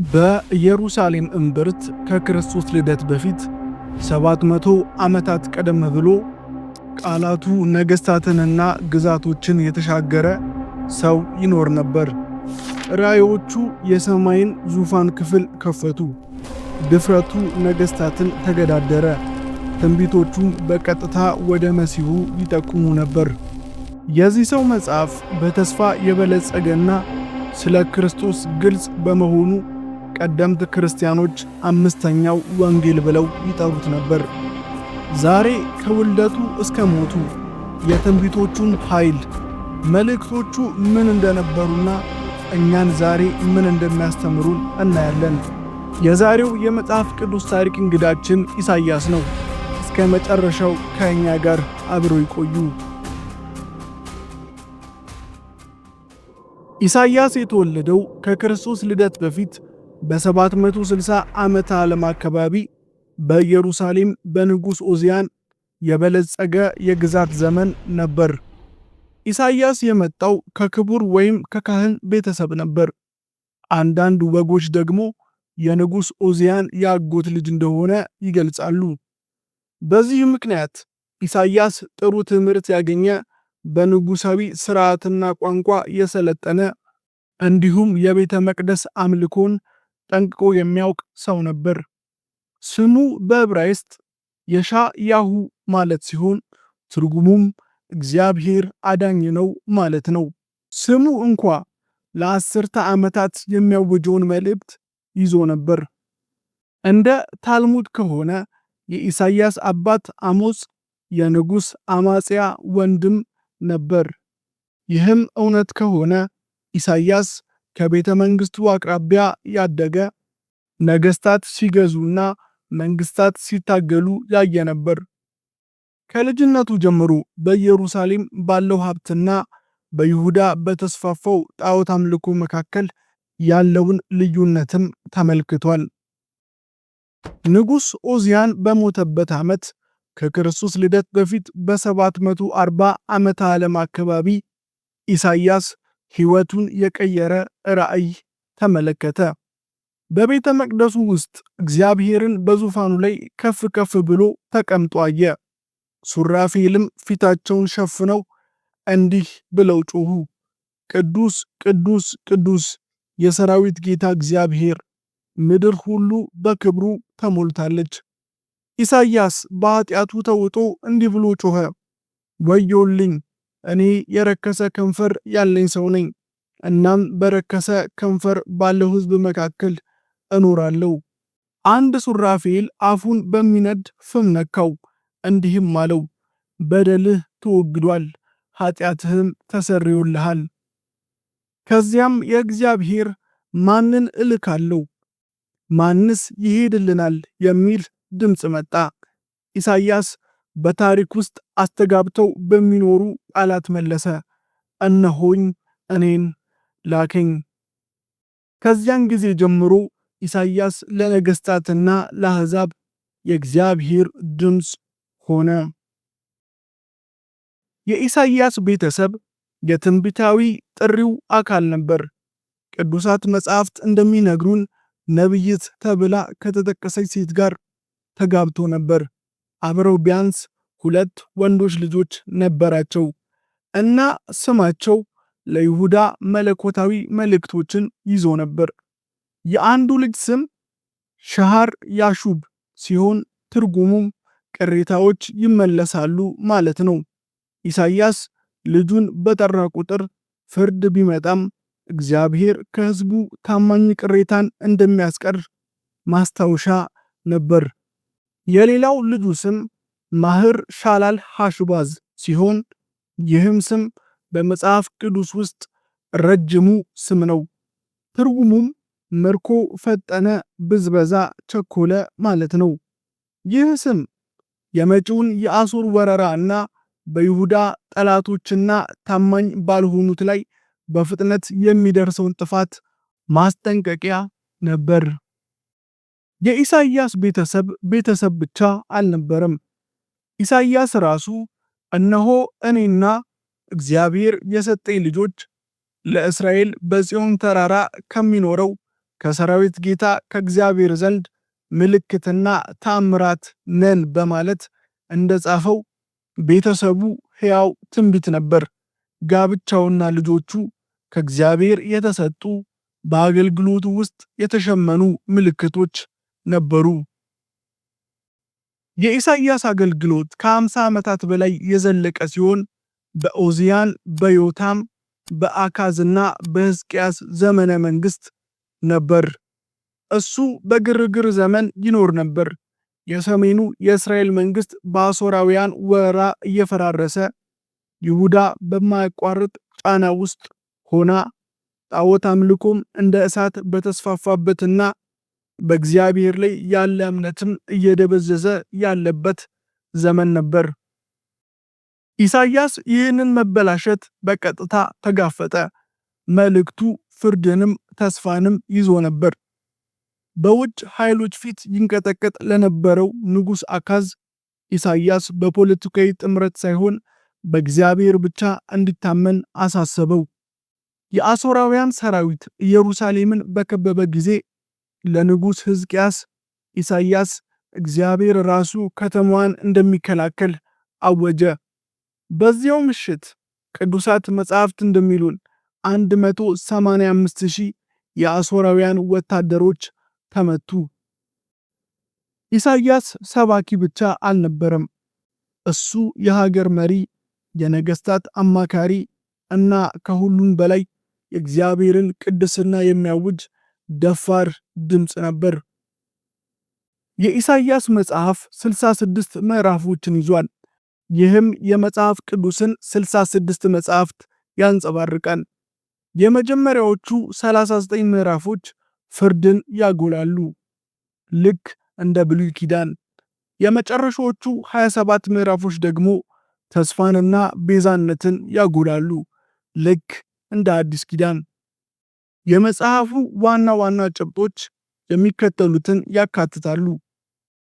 በኢየሩሳሌም እምብርት ከክርስቶስ ልደት በፊት 700 ዓመታት ቀደም ብሎ ቃላቱ ነገሥታትንና ግዛቶችን የተሻገረ ሰው ይኖር ነበር። ራእዮቹ የሰማይን ዙፋን ክፍል ከፈቱ። ድፍረቱ ነገሥታትን ተገዳደረ። ትንቢቶቹም በቀጥታ ወደ መሲሁ ይጠቁሙ ነበር። የዚህ ሰው መጽሐፍ በተስፋ የበለጸገና ስለ ክርስቶስ ግልጽ በመሆኑ ቀደምት ክርስቲያኖች አምስተኛው ወንጌል ብለው ይጠሩት ነበር። ዛሬ ከውልደቱ እስከ ሞቱ የትንቢቶቹን ኃይል፣ መልእክቶቹ ምን እንደነበሩና እኛን ዛሬ ምን እንደሚያስተምሩን እናያለን። የዛሬው የመጽሐፍ ቅዱስ ታሪክ እንግዳችን ኢሳይያስ ነው። እስከ መጨረሻው ከእኛ ጋር አብረው ይቆዩ። ኢሳይያስ የተወለደው ከክርስቶስ ልደት በፊት በ760 ዓመተ ዓለም አካባቢ በኢየሩሳሌም በንጉሥ ዖዝያን የበለጸገ የግዛት ዘመን ነበር። ኢሳይያስ የመጣው ከክቡር ወይም ከካህን ቤተሰብ ነበር። አንዳንድ ወጎች ደግሞ የንጉሥ ዖዝያን የአጎት ልጅ እንደሆነ ይገልጻሉ። በዚህ ምክንያት ኢሳይያስ ጥሩ ትምህርት ያገኘ፣ በንጉሣዊ ሥርዓትና ቋንቋ የሰለጠነ እንዲሁም የቤተ መቅደስ አምልኮን ጠንቅቆ የሚያውቅ ሰው ነበር። ስሙ በዕብራይስጥ የሻያሁ ማለት ሲሆን ትርጉሙም እግዚአብሔር አዳኝ ነው ማለት ነው። ስሙ እንኳ ለአስርተ ዓመታት የሚያውጀውን መልእክት ይዞ ነበር። እንደ ታልሙድ ከሆነ የኢሳይያስ አባት አሞጽ የንጉሥ አማጽያ ወንድም ነበር። ይህም እውነት ከሆነ ኢሳይያስ ከቤተ መንግሥቱ አቅራቢያ ያደገ፣ ነገሥታት ሲገዙና መንግሥታት ሲታገሉ ያየ ነበር። ከልጅነቱ ጀምሮ በኢየሩሳሌም ባለው ሀብትና በይሁዳ በተስፋፋው ጣዖት አምልኮ መካከል ያለውን ልዩነትም ተመልክቷል። ንጉሥ ዖዝያን በሞተበት ዓመት ከክርስቶስ ልደት በፊት በ740 ዓመተ ዓለም አካባቢ ኢሳይያስ ሕይወቱን የቀየረ ራእይ ተመለከተ። በቤተ መቅደሱ ውስጥ እግዚአብሔርን በዙፋኑ ላይ ከፍ ከፍ ብሎ ተቀምጦ አየ። ሱራፌልም ፊታቸውን ሸፍነው እንዲህ ብለው ጮኹ፣ ቅዱስ ቅዱስ ቅዱስ የሰራዊት ጌታ እግዚአብሔር፣ ምድር ሁሉ በክብሩ ተሞልታለች። ኢሳይያስ በኃጢአቱ ተውጦ እንዲህ ብሎ ጮኸ፣ ወዮልኝ! እኔ የረከሰ ከንፈር ያለኝ ሰው ነኝ። እናም በረከሰ ከንፈር ባለው ሕዝብ መካከል እኖራለሁ። አንድ ሱራፌል አፉን በሚነድ ፍም ነካው፣ እንዲህም አለው፣ በደልህ ተወግዷል፣ ኃጢአትህም ተሰርዮልሃል። ከዚያም የእግዚአብሔር ማንን እልካለሁ? ማንስ ይሄድልናል? የሚል ድምፅ መጣ። ኢሳይያስ በታሪክ ውስጥ አስተጋብተው በሚኖሩ ቃላት መለሰ፣ እነሆኝ እኔን ላከኝ። ከዚያን ጊዜ ጀምሮ ኢሳይያስ ለነገሥታትና ለአሕዛብ የእግዚአብሔር ድምፅ ሆነ። የኢሳይያስ ቤተሰብ የትንቢታዊ ጥሪው አካል ነበር። ቅዱሳት መጻሕፍት እንደሚነግሩን ነቢይት ተብላ ከተጠቀሰች ሴት ጋር ተጋብቶ ነበር። አብረው ቢያንስ 2 ወንዶች ልጆች ነበራቸው እና ስማቸው ለይሁዳ መለኮታዊ መልእክቶችን ይዞ ነበር። የአንዱ ልጅ ስም ሻሃር ያሹብ ሲሆን ትርጉሙም ቅሬታዎች ይመለሳሉ ማለት ነው። ኢሳይያስ ልጁን በጠራ ቁጥር ፍርድ ቢመጣም እግዚአብሔር ከሕዝቡ ታማኝ ቅሬታን እንደሚያስቀር ማስታወሻ ነበር። የሌላው ልጁ ስም ማህር ሻላል ሃሽባዝ ሲሆን ይህም ስም በመጽሐፍ ቅዱስ ውስጥ ረጅሙ ስም ነው። ትርጉሙም ምርኮ ፈጠነ፣ ብዝበዛ ቸኮለ ማለት ነው። ይህ ስም የመጪውን የአሦር ወረራ እና በይሁዳ ጠላቶችና ታማኝ ባልሆኑት ላይ በፍጥነት የሚደርሰውን ጥፋት ማስጠንቀቂያ ነበር። የኢሳይያስ ቤተሰብ ብቻ አልነበረም። ኢሳይያስ ራሱ እነሆ እኔና እግዚአብሔር የሰጠኝ ልጆች ለእስራኤል በጽዮን ተራራ ከሚኖረው ከሰራዊት ጌታ ከእግዚአብሔር ዘንድ ምልክትና ተአምራት ነን በማለት እንደጻፈው ቤተሰቡ ሕያው ትንቢት ነበር። ጋብቻውና ልጆቹ ከእግዚአብሔር የተሰጡ በአገልግሎቱ ውስጥ የተሸመኑ ምልክቶች ነበሩ። የኢሳይያስ አገልግሎት ከ50 ዓመታት በላይ የዘለቀ ሲሆን በኦዚያን፣ በዮታም፣ በአካዝና በሕዝቅያስ ዘመነ መንግስት ነበር። እሱ በግርግር ዘመን ይኖር ነበር። የሰሜኑ የእስራኤል መንግስት በአሦራውያን ወረራ እየፈራረሰ፣ ይሁዳ በማያቋርጥ ጫና ውስጥ ሆና፣ ጣዖት አምልኮም እንደ እሳት በተስፋፋበትና በእግዚአብሔር ላይ ያለ እምነትም እየደበዘዘ ያለበት ዘመን ነበር። ኢሳይያስ ይህንን መበላሸት በቀጥታ ተጋፈጠ። መልእክቱ ፍርድንም ተስፋንም ይዞ ነበር። በውጭ ኃይሎች ፊት ይንቀጠቀጥ ለነበረው ንጉሥ አካዝ ኢሳይያስ በፖለቲካዊ ጥምረት ሳይሆን በእግዚአብሔር ብቻ እንዲታመን አሳሰበው። የአሦራውያን ሰራዊት ኢየሩሳሌምን በከበበ ጊዜ ለንጉሥ ሕዝቅያስ ኢሳይያስ እግዚአብሔር ራሱ ከተማዋን እንደሚከላከል አወጀ። በዚያው ምሽት ቅዱሳት መጻሕፍት እንደሚሉን 185,000 የአሦራውያን ወታደሮች ተመቱ። ኢሳይያስ ሰባኪ ብቻ አልነበረም። እሱ የሀገር መሪ፣ የነገስታት አማካሪ እና ከሁሉም በላይ የእግዚአብሔርን ቅድስና የሚያውጅ ደፋር ድምፅ ነበር። የኢሳይያስ መጽሐፍ 66 ምዕራፎችን ይዟል። ይህም የመጽሐፍ ቅዱስን 66 መጽሐፍት ያንጸባርቃል። የመጀመሪያዎቹ 39 ምዕራፎች ፍርድን ያጎላሉ፣ ልክ እንደ ብሉይ ኪዳን። የመጨረሻዎቹ 27 ምዕራፎች ደግሞ ተስፋንና ቤዛነትን ያጎላሉ፣ ልክ እንደ አዲስ ኪዳን። የመጽሐፉ ዋና ዋና ጭብጦች የሚከተሉትን ያካትታሉ።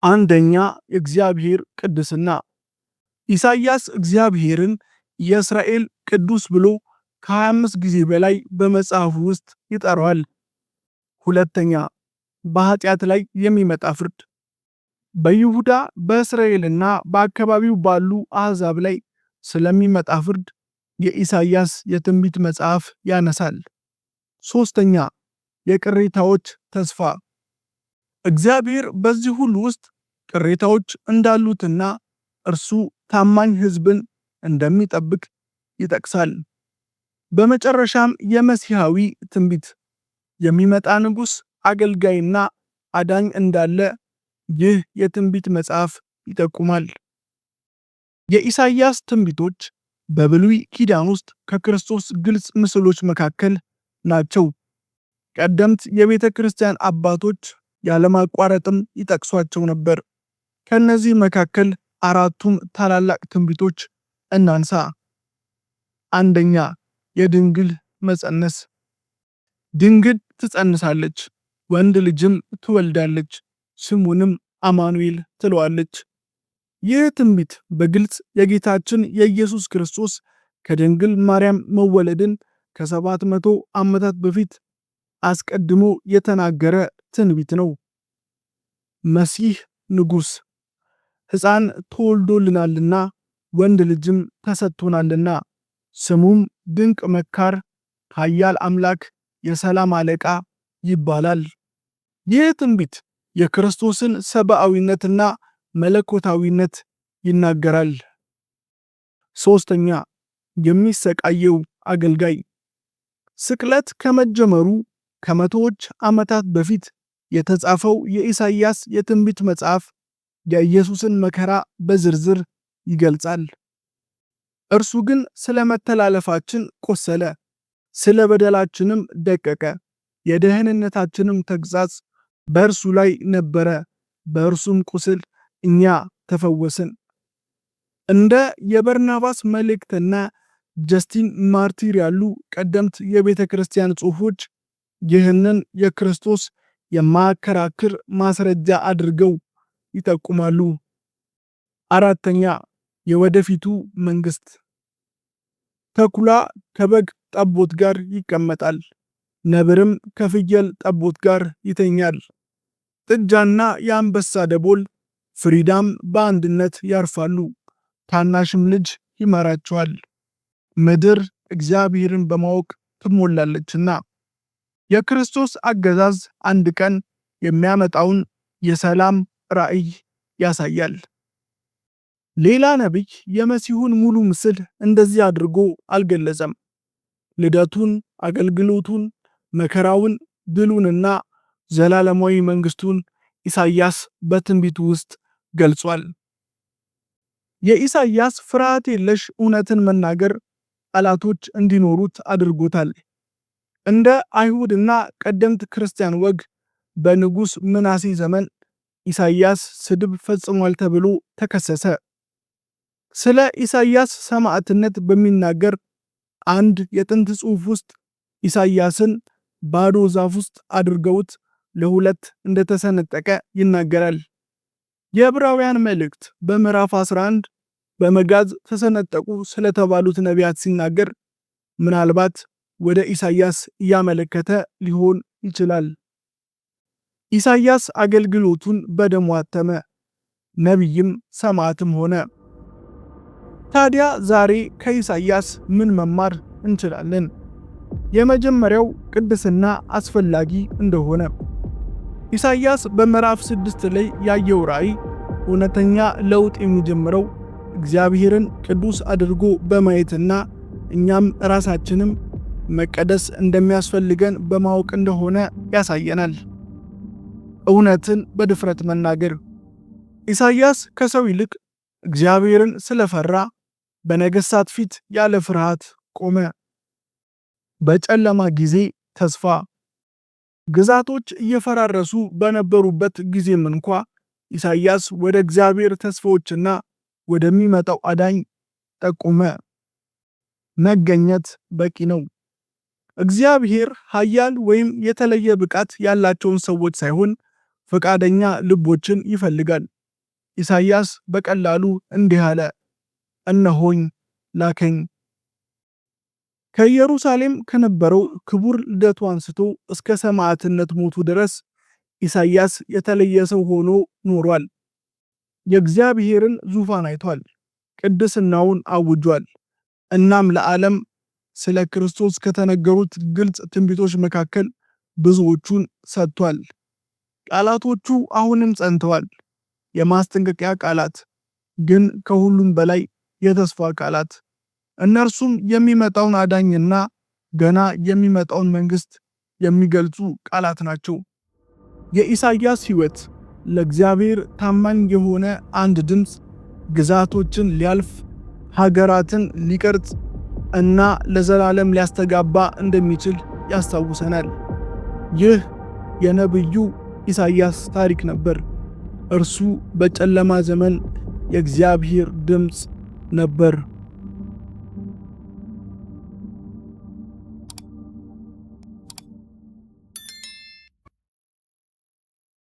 አንደኛ፣ የእግዚአብሔር ቅድስና። ኢሳይያስ እግዚአብሔርን የእስራኤል ቅዱስ ብሎ ከ25 ጊዜ በላይ በመጽሐፉ ውስጥ ይጠራዋል። ሁለተኛ፣ በኃጢአት ላይ የሚመጣ ፍርድ። በይሁዳ በእስራኤልና በአካባቢው ባሉ አሕዛብ ላይ ስለሚመጣ ፍርድ የኢሳይያስ የትንቢት መጽሐፍ ያነሳል። ሶስተኛ፣ የቅሬታዎች ተስፋ። እግዚአብሔር በዚህ ሁሉ ውስጥ ቅሬታዎች እንዳሉትና እርሱ ታማኝ ሕዝብን እንደሚጠብቅ ይጠቅሳል። በመጨረሻም የመሲሐዊ ትንቢት፣ የሚመጣ ንጉሥ፣ አገልጋይና አዳኝ እንዳለ ይህ የትንቢት መጽሐፍ ይጠቁማል። የኢሳይያስ ትንቢቶች በብሉይ ኪዳን ውስጥ ከክርስቶስ ግልጽ ምስሎች መካከል ናቸው። ቀደምት የቤተ ክርስቲያን አባቶች ያለማቋረጥም ይጠቅሷቸው ነበር። ከነዚህ መካከል አራቱን ታላላቅ ትንቢቶች እናንሳ። አንደኛ፣ የድንግል መጸነስ። ድንግል ትጸንሳለች፣ ወንድ ልጅም ትወልዳለች፣ ስሙንም አማኑኤል ትለዋለች። ይህ ትንቢት በግልጽ የጌታችን የኢየሱስ ክርስቶስ ከድንግል ማርያም መወለድን ከ700 ዓመታት በፊት አስቀድሞ የተናገረ ትንቢት ነው። መሲህ ንጉሥ፣ ሕፃን ተወልዶልናልና ወንድ ልጅም ተሰጥቶናልና ስሙም ድንቅ መካር፣ ኃያል አምላክ፣ የሰላም አለቃ ይባላል። ይህ ትንቢት የክርስቶስን ሰብአዊነትና መለኮታዊነት ይናገራል። ሶስተኛ፣ የሚሰቃየው አገልጋይ። ስቅለት ከመጀመሩ ከመቶዎች ዓመታት በፊት የተጻፈው የኢሳይያስ የትንቢት መጽሐፍ የኢየሱስን መከራ በዝርዝር ይገልጻል። እርሱ ግን ስለ መተላለፋችን ቆሰለ፣ ስለ በደላችንም ደቀቀ፣ የደህንነታችንም ተግሣጽ በእርሱ ላይ ነበረ፣ በእርሱም ቁስል እኛ ተፈወስን። እንደ የበርናባስ መልእክትና ጀስቲን ማርቲር ያሉ ቀደምት የቤተ ክርስቲያን ጽሑፎች ይህንን የክርስቶስ የማያከራክር ማስረጃ አድርገው ይጠቁማሉ። አራተኛ፣ የወደፊቱ መንግስት። ተኩላ ከበግ ጠቦት ጋር ይቀመጣል። ነብርም ከፍየል ጠቦት ጋር ይተኛል። ጥጃና የአንበሳ ደቦል ፍሪዳም በአንድነት ያርፋሉ፣ ታናሽም ልጅ ይመራቸዋል። ምድር እግዚአብሔርን በማወቅ ትሞላለችና። የክርስቶስ አገዛዝ አንድ ቀን የሚያመጣውን የሰላም ራዕይ ያሳያል። ሌላ ነቢይ የመሲሁን ሙሉ ምስል እንደዚህ አድርጎ አልገለጸም። ልደቱን፣ አገልግሎቱን፣ መከራውን፣ ድሉንና ዘላለማዊ መንግስቱን ኢሳይያስ በትንቢቱ ውስጥ ገልጿል። የኢሳይያስ ፍርሃት የለሽ እውነትን መናገር ጠላቶች እንዲኖሩት አድርጎታል። እንደ አይሁድና ቀደምት ክርስቲያን ወግ በንጉሥ ምናሴ ዘመን ኢሳይያስ ስድብ ፈጽሟል ተብሎ ተከሰሰ። ስለ ኢሳይያስ ሰማዕትነት በሚናገር አንድ የጥንት ጽሑፍ ውስጥ ኢሳይያስን ባዶ ዛፍ ውስጥ አድርገውት ለሁለት እንደተሰነጠቀ ይናገራል። የዕብራውያን መልእክት በምዕራፍ 11 በመጋዝ ተሰነጠቁ ስለተባሉት ነቢያት ሲናገር ምናልባት ወደ ኢሳይያስ እያመለከተ ሊሆን ይችላል። ኢሳይያስ አገልግሎቱን በደሙ አተመ፣ ነቢይም ሰማዕትም ሆነ። ታዲያ ዛሬ ከኢሳይያስ ምን መማር እንችላለን? የመጀመሪያው ቅድስና አስፈላጊ እንደሆነ። ኢሳይያስ በምዕራፍ 6 ላይ ያየው ራእይ እውነተኛ ለውጥ የሚጀምረው እግዚአብሔርን ቅዱስ አድርጎ በማየትና እኛም ራሳችንም መቀደስ እንደሚያስፈልገን በማወቅ እንደሆነ ያሳየናል። እውነትን በድፍረት መናገር። ኢሳይያስ ከሰው ይልቅ እግዚአብሔርን ስለፈራ በነገሥታት ፊት ያለ ፍርሃት ቆመ። በጨለማ ጊዜ ተስፋ። ግዛቶች እየፈራረሱ በነበሩበት ጊዜም እንኳ ኢሳይያስ ወደ እግዚአብሔር ተስፋዎችና ወደሚመጣው አዳኝ ጠቆመ። መገኘት በቂ ነው። እግዚአብሔር ኃያል ወይም የተለየ ብቃት ያላቸውን ሰዎች ሳይሆን ፈቃደኛ ልቦችን ይፈልጋል። ኢሳይያስ በቀላሉ እንዲህ አለ፣ እነሆኝ ላከኝ። ከኢየሩሳሌም ከነበረው ክቡር ልደቱ አንስቶ እስከ ሰማዕትነት ሞቱ ድረስ ኢሳይያስ የተለየ ሰው ሆኖ ኖሯል። የእግዚአብሔርን ዙፋን አይቷል፣ ቅድስናውን አውጇል። እናም ለዓለም ስለ ክርስቶስ ከተነገሩት ግልጽ ትንቢቶች መካከል ብዙዎቹን ሰጥቷል። ቃላቶቹ አሁንም ጸንተዋል፣ የማስጠንቀቂያ ቃላት፣ ግን ከሁሉም በላይ የተስፋ ቃላት። እነርሱም የሚመጣውን አዳኝና ገና የሚመጣውን መንግስት የሚገልጹ ቃላት ናቸው። የኢሳይያስ ሕይወት ለእግዚአብሔር ታማኝ የሆነ አንድ ድምፅ ግዛቶችን ሊያልፍ፣ ሀገራትን ሊቀርጽ እና ለዘላለም ሊያስተጋባ እንደሚችል ያስታውሰናል። ይህ የነቢዩ ኢሳይያስ ታሪክ ነበር። እርሱ በጨለማ ዘመን የእግዚአብሔር ድምፅ ነበር።